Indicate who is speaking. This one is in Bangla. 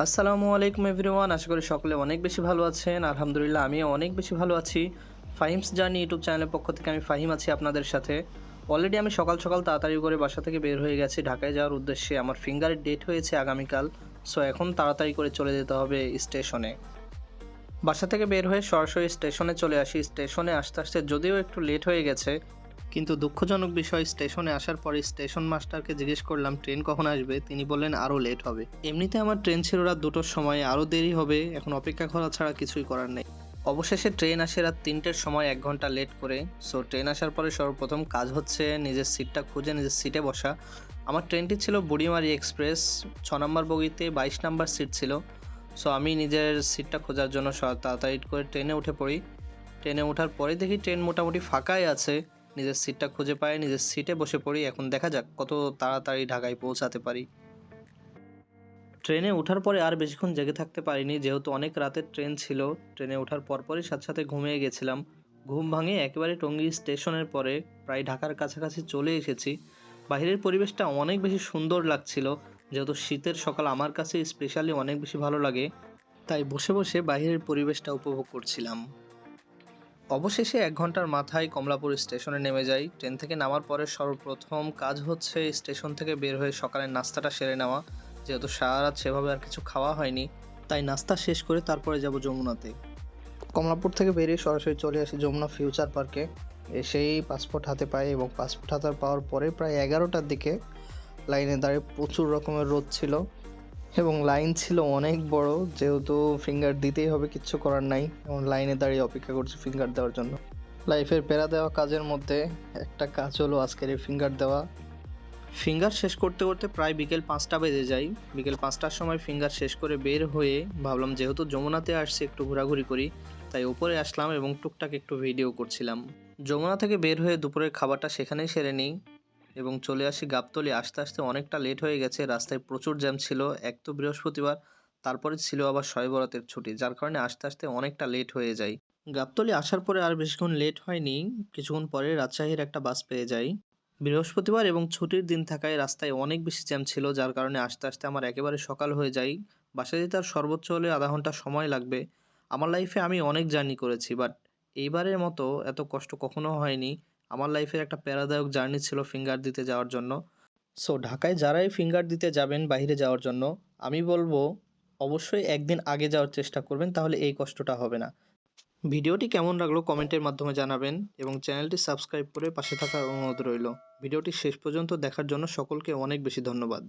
Speaker 1: আসসালামু আলাইকুম এভরিওয়ান, আশা করি সকলে অনেক বেশি ভালো আছেন। আলহামদুলিল্লাহ আমিও অনেক বেশি ভালো আছি। ফাহিমস জার্নি ইউটিউব চ্যানেলের পক্ষ থেকে আমি ফাহিম আছি আপনাদের সাথে। অলরেডি আমি সকাল সকাল তাড়াতাড়ি করে বাসা থেকে বের হয়ে গেছি ঢাকায় যাওয়ার উদ্দেশ্যে। আমার ফিঙ্গারের ডেট হয়েছে আগামীকাল। সো এখন তাড়াতাড়ি করে চলে যেতে হবে স্টেশনে। বাসা থেকে বের হয়ে সরাসরি স্টেশনে চলে আসি। স্টেশনে আসতে আসতে যদিও একটু লেট হয়ে গেছে, কিন্তু দুঃখজনক বিষয়, স্টেশনে আসার পরে স্টেশন মাস্টারকে জিজ্ঞেস করলাম ট্রেন কখন আসবে। তিনি বললেন আরও লেট হবে। এমনিতে আমার ট্রেন ছিল রাত 2টোর সময়, আরও দেরি হবে। এখন অপেক্ষা করা ছাড়া কিছুই করার নেই। অবশেষে ট্রেন আসে রাত 3টের সময়, 1 ঘন্টা লেট করে। সো ট্রেন আসার পরে সর্বপ্রথম কাজ হচ্ছে নিজের সিটটা খুঁজে নিজের সিটে বসা। আমার ট্রেনটি ছিল বুড়িমারি এক্সপ্রেস, 6 নম্বর বগিতে 22 নম্বর সিট ছিল। সো আমি নিজের সিটটা খোঁজার জন্য তাড়াতাড়ি করে ট্রেনে উঠে পড়ি। ট্রেনে ওঠার পরে দেখি ট্রেন মোটামুটি ফাঁকাই আছে। নিজের সিটটা খুঁজে পাই, নিজের সিটে বসে পড়ি। এখন দেখা যাক কত তাড়াতাড়ি ঢাকায় পৌঁছাতে পারি। ট্রেনে ওঠার পরে আর বেশিক্ষণ জেগে থাকতে পারিনি, যেহেতু অনেক রাতের ট্রেন ছিল। ট্রেনে ওঠার পরপরই সাথে সাথে ঘুমিয়ে গেছিলাম। ঘুম ভাঙে একেবারে টঙ্গী স্টেশনের পরে প্রায় ঢাকার কাছাকাছি চলে এসেছি। বাইরের পরিবেশটা অনেক বেশি সুন্দর লাগছিল, যেহেতু শীতের সকাল আমার কাছে স্পেশালি অনেক বেশি ভালো লাগে, তাই বসে বসে বাইরের পরিবেশটা উপভোগ করছিলাম। অবশেষে 1 ঘন্টার মাথায় কমলাপুর স্টেশনে নেমে যাই। ট্রেন থেকে নামার পরে সর্বপ্রথম কাজ হচ্ছে স্টেশন থেকে বের হয়ে সকালের নাস্তাটা সেরে নেওয়া। যেহেতু সারা রাত সেভাবে আর কিছু খাওয়া হয়নি, তাই নাস্তা শেষ করে তারপরে যাব যমুনাতে। কমলাপুর থেকে বেরিয়ে সরাসরি চলে আসি যমুনা ফিউচার পার্কে। এসেই পাসপোর্ট হাতে পাই এবং পাসপোর্ট হাতে পাওয়ার পরে প্রায় 11টার দিকে লাইনে দাঁড়িয়ে প্রচুর রকমের রোদ ছিল এবং লাইন ছিল অনেক বড়। যেহেতু ফিঙ্গার দিতেই হবে, কিচ্ছু করার নাই, এবং লাইনে দাঁড়িয়ে অপেক্ষা করছি ফিঙ্গার দেওয়ার জন্য। লাইফের প্যারা দেওয়া কাজের মধ্যে একটা কাজ হলো আজকের এই ফিঙ্গার দেওয়া। ফিঙ্গার শেষ করতে করতে প্রায় বিকেল 5টা বেজে যায়। বিকেল 5টার সময় ফিঙ্গার শেষ করে বের হয়ে ভাবলাম যেহেতু যমুনাতে আসছি একটু ঘোরাঘুরি করি, তাই উপরে আসলাম এবং টুকটাক একটু ভিডিও করছিলাম। যমুনা থেকে বের হয়ে দুপুরের খাবারটা সেখানেই সেরে নিই এবং চলে আসি গাবতলী। আসতে আসতে অনেকটা লেট হয়ে গেছে, রাস্তায় প্রচুর জ্যাম ছিল। এক তো বৃহস্পতিবার, তারপরে ছিল আবার শবে বরাতের ছুটি, যার কারণে আসতে আসতে অনেকটা লেট হয়ে যায়। গাবতলী আসার পরে আর বেশিক্ষণ লেট হয়নি, কিছুক্ষণ পরে রাজশাহীর একটা বাস পেয়ে যাই। বৃহস্পতিবার এবং ছুটির দিন থাকায় রাস্তায় অনেক বেশি জ্যাম ছিল, যার কারণে আসতে আসতে আমার একেবারে সকাল হয়ে যায়। বাসায় যেতে আর সর্বোচ্চ হলে আধা ঘন্টা সময় লাগবে। আমার লাইফে আমি অনেক জার্নি করেছি, বাট এইবারের মতো এত কষ্ট কখনো হয়নি। আমার লাইফের একটা প্যারাদায়ক জার্নি ছিল ফিঙ্গার দিতে যাওয়ার জন্য। সো ঢাকায় যারাই ফিঙ্গার দিতে যাবেন বাইরে যাওয়ার জন্য, আমি বলবো অবশ্যই একদিন আগে যাওয়ার চেষ্টা করবেন, তাহলে এই কষ্টটা হবে না। ভিডিওটি কেমন লাগলো কমেন্টের মাধ্যমে জানাবেন এবং চ্যানেলটি সাবস্ক্রাইব করে পাশে থাকার অনুরোধ রইল। ভিডিওটি শেষ পর্যন্ত দেখার জন্য সকলকে অনেক বেশি ধন্যবাদ।